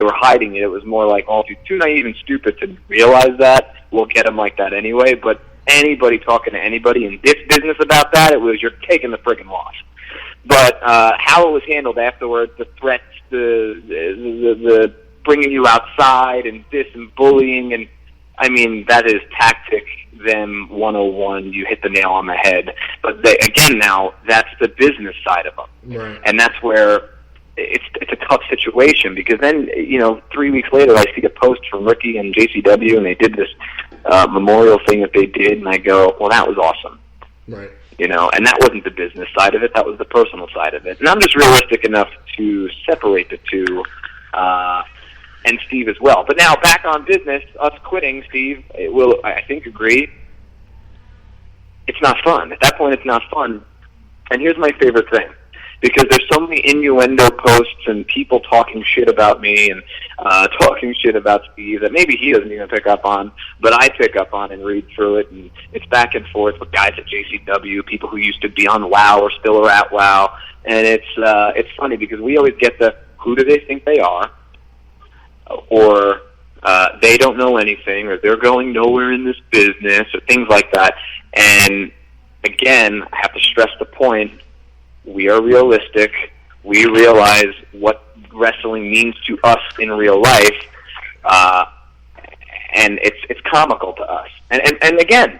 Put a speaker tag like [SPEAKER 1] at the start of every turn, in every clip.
[SPEAKER 1] were hiding it. It was more like, oh, if you're too naive and stupid to realize that, we'll get them like that anyway. But anybody talking to anybody in this business about that, it was, you're taking the friggin' loss. But how it was handled afterwards, the threats, the bringing you outside and this and bullying, and I mean, that is tactic them 101. You hit the nail on the head. But again, now that's the business side of them,
[SPEAKER 2] right.
[SPEAKER 1] And that's where it's a tough situation, because then 3 weeks later I see a post from Ricky and JCW, and they did this memorial thing that they did, and I go, well, that was awesome,
[SPEAKER 2] right?
[SPEAKER 1] And that wasn't the business side of it; that was the personal side of it. And I'm just realistic enough to separate the two. And Steve as well. But now, back on business, us quitting, Steve will, I think, agree, it's not fun. At that point, it's not fun. And here's my favorite thing. Because there's so many innuendo posts and people talking shit about me and talking shit about Steve that maybe he doesn't even pick up on, but I pick up on and read through it. And it's back and forth with guys at JCW, people who used to be on WOW or still are at WOW. And it's funny because we always get the, who do they think they are? Or they don't know anything, or they're going nowhere in this business, or things like that. And again, I have to stress the point, we are realistic. We realize what wrestling means to us in real life, and it's comical to us. And again,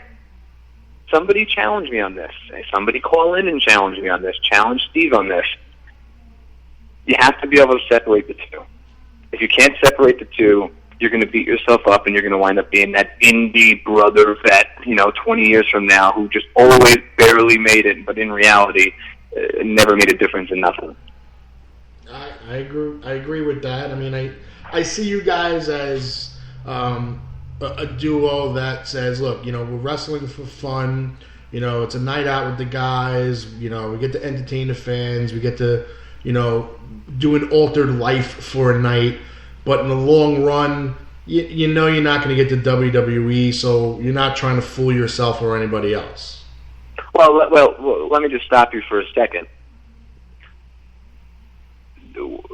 [SPEAKER 1] somebody challenge me on this. Somebody call in and challenge me on this. Challenge Steve on this. You have to be able to separate the two. If you can't separate the two, you're going to beat yourself up, and you're going to wind up being that indie brother vet, 20 years from now, who just always barely made it, but in reality, never made a difference in nothing.
[SPEAKER 2] I agree with that. I mean, I see you guys as a duo that says, look, we're wrestling for fun. It's a night out with the guys. We get to entertain the fans. We get to do an altered life for a night, but in the long run, you're not going to get to WWE, so you're not trying to fool yourself or anybody else.
[SPEAKER 1] Well, let me just stop you for a second.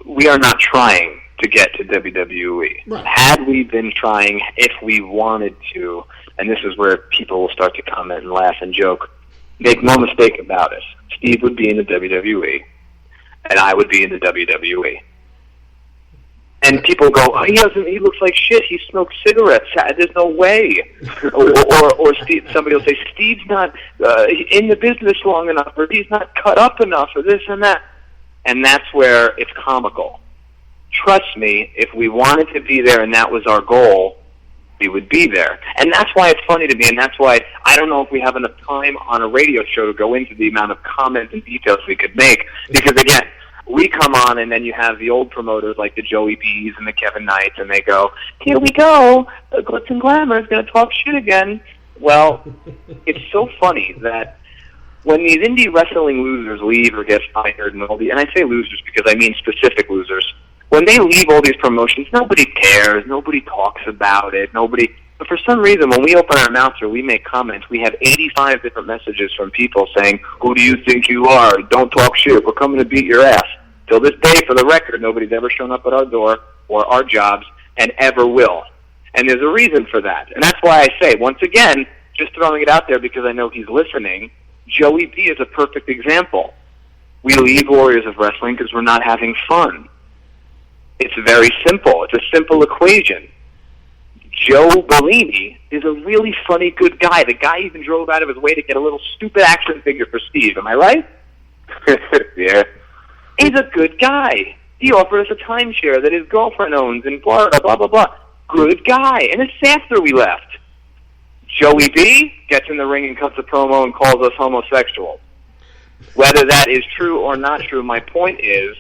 [SPEAKER 1] We are not trying to get to WWE.
[SPEAKER 2] Right.
[SPEAKER 1] Had we been trying, if we wanted to, and this is where people will start to comment and laugh and joke, make no mistake about it, Steve would be in the WWE. And I would be in the WWE. And people go, oh, he looks like shit. He smokes cigarettes. There's no way. or Steve, somebody will say, Steve's not in the business long enough, or he's not cut up enough, or this and that. And that's where it's comical. Trust me, if we wanted to be there and that was our goal, we would be there. And that's why it's funny to me, and that's why I don't know if we have enough time on a radio show to go into the amount of comments and details we could make. Because, again, we come on and then you have the old promoters like the Joey B's and the Kevin Knights, and they go, here we go, Glitz and Glamour is going to talk shit again. Well, it's so funny that when these indie wrestling losers leave or get fired, and I say losers because I mean specific losers, when they leave all these promotions, nobody cares, nobody talks about it, but for some reason, when we open our mouths or we make comments, we have 85 different messages from people saying, who do you think you are? Don't talk shit. We're coming to beat your ass. Till this day, for the record, nobody's ever shown up at our door or our jobs and ever will. And there's a reason for that. And that's why I say, once again, just throwing it out there because I know he's listening, Joey B is a perfect example. We leave Warriors of Wrestling because we're not having fun. It's very simple. It's a simple equation. Joe Bellini is a really funny, good guy. The guy even drove out of his way to get a little stupid action figure for Steve. Am I right? Yeah. He's a good guy. He offered us a timeshare that his girlfriend owns in Florida, blah, blah, blah. Good guy. And it's after we left. Joey B gets in the ring and cuts a promo and calls us homosexual. Whether that is true or not true, my point is,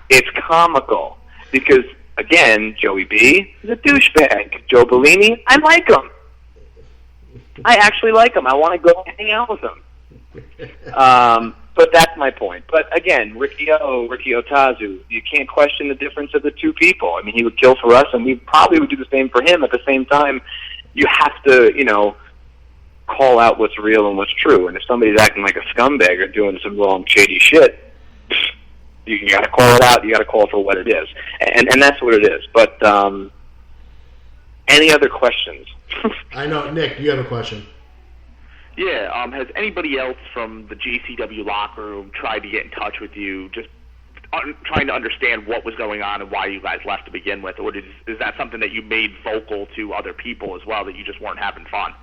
[SPEAKER 1] it's comical. Because, again, Joey B is a douchebag. Joe Bellini, I like him. I actually like him. I want to go hang out with him. But that's my point. But again, Ricky Otazu, you can't question the difference of the two people. I mean, he would kill for us, and we probably would do the same for him. At the same time, you have to, call out what's real and what's true. And if somebody's acting like a scumbag or doing some wrong, shady shit, You got to call it out. You got to call it for what it is, and that's what it is. But any other questions?
[SPEAKER 2] I know, Nick, you have a question.
[SPEAKER 3] Yeah, has anybody else from the JCW locker room tried to get in touch with you, just trying to understand what was going on and why you guys left to begin with? Or is that something that you made vocal to other people as well, that you just weren't having fun?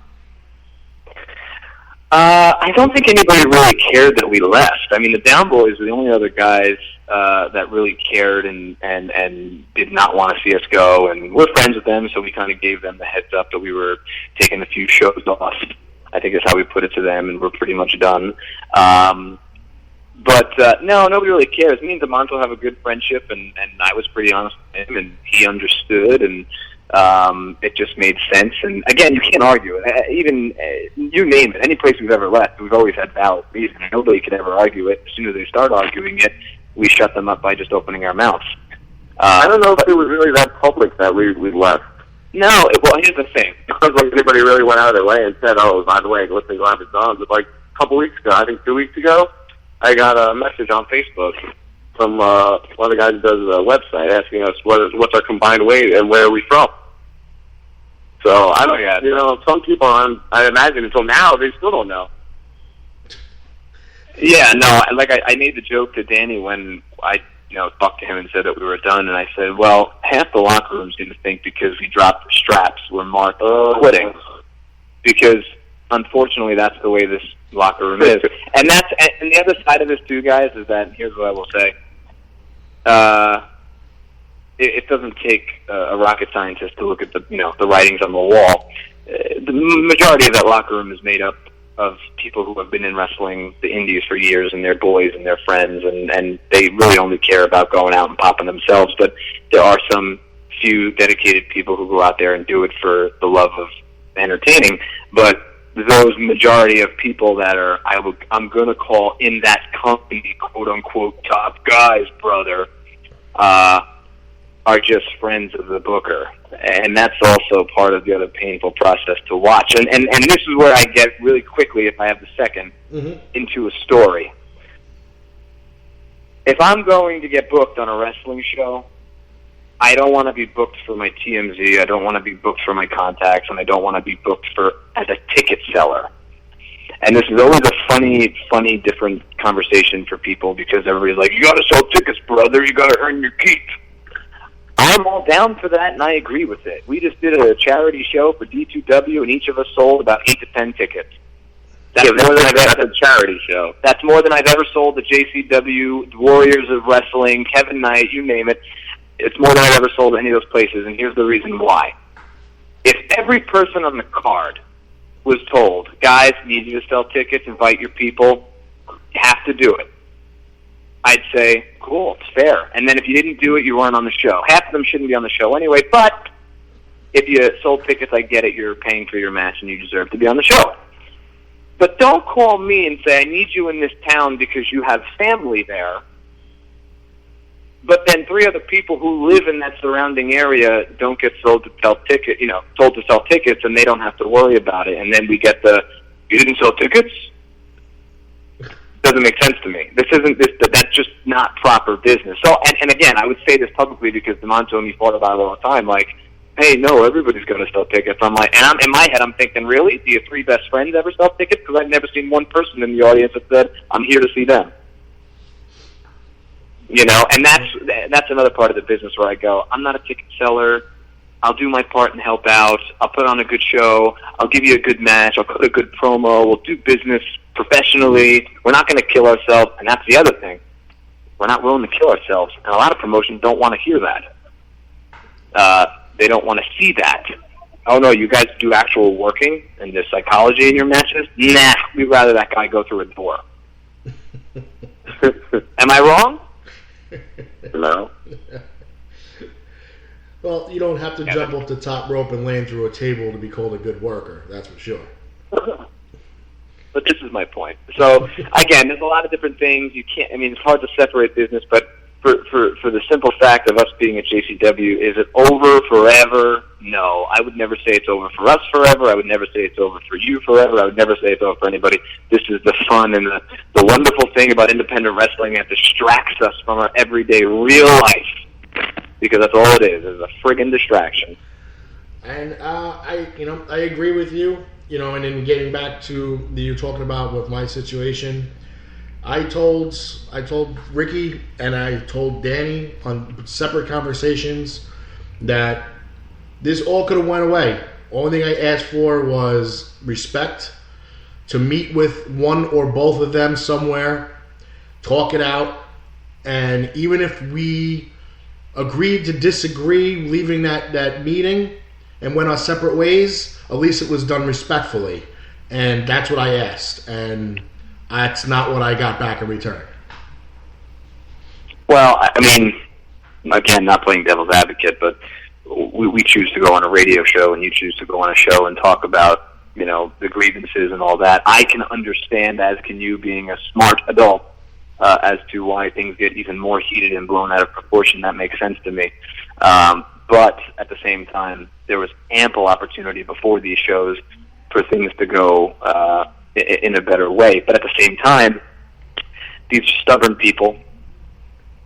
[SPEAKER 1] I don't think anybody really cared that we left. I mean, the Down Boys were the only other guys that really cared and did not want to see us go. And we're friends with them, so we kind of gave them the heads up that we were taking a few shows off. I think is how we put it to them, and we're pretty much done. But no, nobody really cares. Me and DeMonto have a good friendship, and I was pretty honest with him, and he understood, and it just made sense. And again, you can't argue it. Even you name it, any place we've ever left, we've always had valid reason, and nobody could ever argue it. As soon as they start arguing it, we shut them up by just opening our mouths.
[SPEAKER 4] I don't know if it was really that public that we left.
[SPEAKER 1] No, well, here's the thing.
[SPEAKER 4] Because like anybody really went out of their way and said, "Oh, by the way, listening to Live at Dawn." But like a couple weeks ago, I think 2 weeks ago, I got a message on Facebook from one of the guys who does a website asking us what's our combined weight and where are we from. So I don't, some people, I imagine until now, they still don't know.
[SPEAKER 1] Yeah, no, like I made the joke to Danny when I talked to him and said that we were done, and I said, well, half the locker room's going to think because we dropped the straps, we're marked quitting. Because, unfortunately, that's the way this locker room is. And the other side of this, too, guys, is that, here's what I will say. It doesn't take a rocket scientist to look at the writings on the wall. The majority of that locker room is made up of people who have been in wrestling, the indies, for years, and their boys and their friends, and they really only care about going out and popping themselves. But there are some few dedicated people who go out there and do it for the love of entertaining. But those majority of people that I'm going to call in that company, quote unquote, top guys, brother, are just friends of the booker. And that's also part of the other painful process to watch. And this is where I get really quickly, if I have the second, into a story. If I'm going to get booked on a wrestling show, I don't want to be booked for my TMZ, I don't want to be booked for my contacts, and I don't want to be booked as a ticket seller. And this is always a funny, different conversation for people, because everybody's like, you got to sell tickets, brother, you got to earn your keep. I'm all down for that, and I agree with it. We just did a charity show for D2W, and each of us sold about 8 to 10 tickets. That's more than I've ever, a charity show. That's more than I've ever sold to JCW, Warriors of Wrestling, Kevin Knight, you name it. It's more than I've ever sold to any of those places, and here's the reason why. If every person on the card was told, guys, need you to sell tickets, invite your people, you have to do it, I'd say, cool, it's fair. And then if you didn't do it, you weren't on the show. Half of them shouldn't be on the show anyway, but if you sold tickets, I get it, you're paying for your match and you deserve to be on the show. But don't call me and say, I need you in this town because you have family there. But then 3 other people who live in that surrounding area don't get sold to sell tickets, and they don't have to worry about it. And then we get you didn't sell tickets? Doesn't make sense to me. That's just not proper business. So, and again, I would say this publicly because DeMonto and me fought about it all the time. Like, hey, no, everybody's going to sell tickets. I'm like, and in my head, I'm thinking, really? Do your 3 best friends ever sell tickets? Because I've never seen one person in the audience that said, I'm here to see them. And that's another part of the business where I go, I'm not a ticket seller. I'll do my part and help out. I'll put on a good show. I'll give you a good match. I'll put a good promo. We'll do business professionally. We're not going to kill ourselves, and that's the other thing. We're not willing to kill ourselves, and a lot of promotions don't want to hear that. They don't want to see that. Oh, no, you guys do actual working and the psychology in your matches? Nah, we'd rather that guy go through a door. Am I wrong? No.
[SPEAKER 2] Well, you don't have to jump off the top rope and land through a table to be called a good worker. That's for sure.
[SPEAKER 1] But this is my point. So, again, there's a lot of different things. It's hard to separate business, but for the simple fact of us being at JCW, is it over forever? No. I would never say it's over for us forever. I would never say it's over for you forever. I would never say it's over for anybody. This is the fun and the wonderful thing about independent wrestling that distracts us from our everyday real life. Because that's all it is. It's a friggin' distraction.
[SPEAKER 2] And I agree with you. And then getting back to you talking about with my situation, I told Ricky and I told Danny on separate conversations that this all could have went away. Only thing I asked for was respect, to meet with one or both of them somewhere, talk it out, and even if we agreed to disagree, leaving that meeting and went our separate ways, at least it was done respectfully. And that's what I asked. And that's not what I got back in return.
[SPEAKER 1] Well, I mean, again, not playing devil's advocate, but we choose to go on a radio show and you choose to go on a show and talk about, the grievances and all that. I can understand, as can you, being a smart adult, as to why things get even more heated and blown out of proportion. That makes sense to me. But at the same time, there was ample opportunity before these shows for things to go in a better way. But at the same time, these are stubborn people.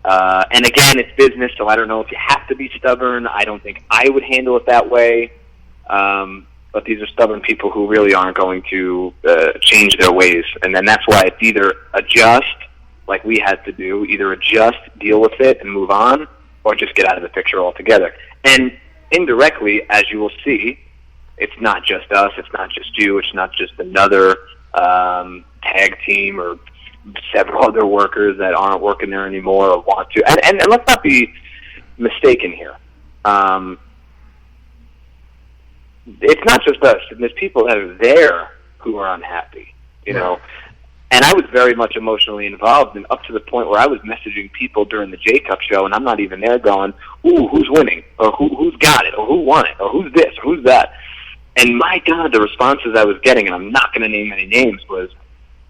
[SPEAKER 1] And again, it's business, so I don't know if you have to be stubborn. I don't think I would handle it that way. But these are stubborn people who really aren't going to change their ways. And then that's why it's either adjust, like we had to do, either adjust, deal with it, and move on, or just get out of the picture altogether. And indirectly, as you will see, it's not just us, it's not just you, it's not just another tag team or several other workers that aren't working there anymore or want to. And let's not be mistaken here. It's not just us. There's people that are there who are unhappy, know. And I was very much emotionally involved, and up to the point where I was messaging people during the J-Cup show, and I'm not even there going, ooh, who's winning? Or who's got it? Or who won it? Or who's this? Or who's that? And my God, the responses I was getting, and I'm not going to name any names, was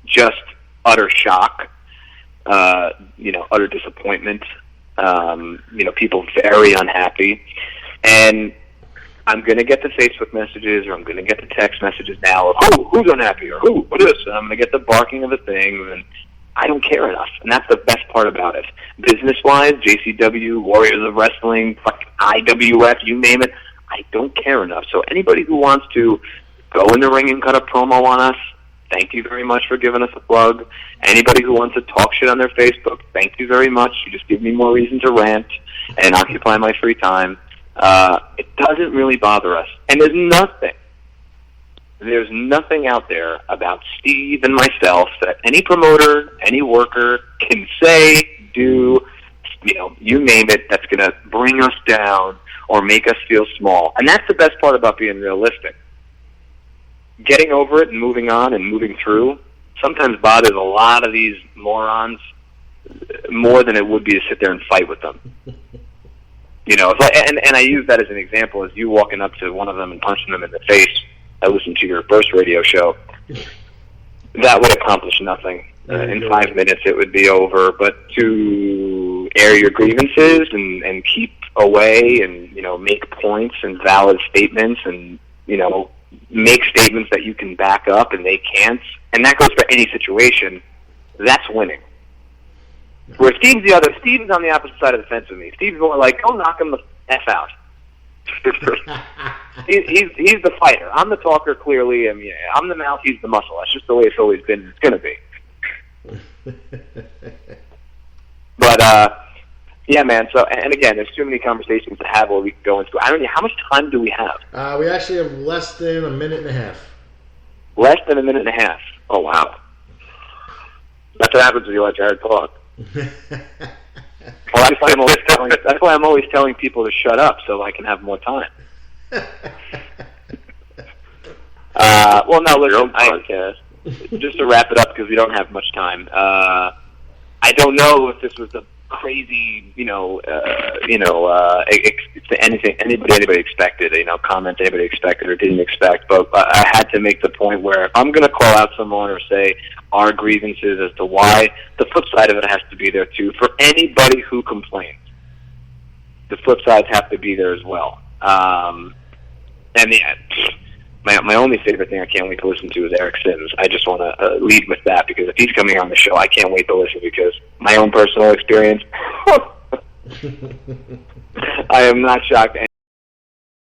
[SPEAKER 1] just utter shock, utter disappointment, people very unhappy. And I'm going to get the Facebook messages, or I'm going to get the text messages now of who's unhappy, or what is this? And I'm going to get the barking of the thing, and I don't care enough. And that's the best part about it. Business-wise, JCW, Warriors of Wrestling, IWF, you name it, I don't care enough. So anybody who wants to go in the ring and cut a promo on us, thank you very much for giving us a plug. Anybody who wants to talk shit on their Facebook, thank you very much. You just give me more reason to rant and occupy my free time. It doesn't really bother us. And there's nothing out there about Steve and myself that any promoter, any worker can say, do, you name it, that's going to bring us down or make us feel small. And that's the best part about being realistic. Getting over it and moving on and moving through sometimes bothers a lot of these morons more than it would be to sit there and fight with them. It's like, and I use that as an example, as you walking up to one of them and punching them in the face. I listened to your first radio show. That would accomplish nothing. In 5 minutes it would be over. But to air your grievances and keep away and, make points and valid statements and, make statements that you can back up and they can't, and that goes for any situation, that's winning. Where Steve's on the opposite side of the fence with me. Steve's more like, go knock him the F out. he's the fighter. I'm the talker, clearly. I mean, I'm the mouth, he's the muscle. That's just the way it's always been and it's going to be. But, yeah, man. So, and again, there's too many conversations to have where we can go into. I don't know, how much time do we have?
[SPEAKER 2] We actually have less than a minute and a half.
[SPEAKER 1] Less than a minute and a half? Oh, wow. That's what happens when you let Jared talk. Well, that's why I'm always telling people to shut up so I can have more time. Well, no, listen, just to wrap it up because we don't have much time. I don't know if this was a crazy, anything anybody expected, comment anybody expected or didn't expect, but I had to make the point where if I'm going to call out someone or say our grievances as to why, the flip side of it has to be there too. For anybody who complains, the flip sides have to be there as well. And my only favorite thing I can't wait to listen to is Eric Sims. I just want to lead with that, because if he's coming on the show, I can't wait to listen, because my own personal experience, I am not shocked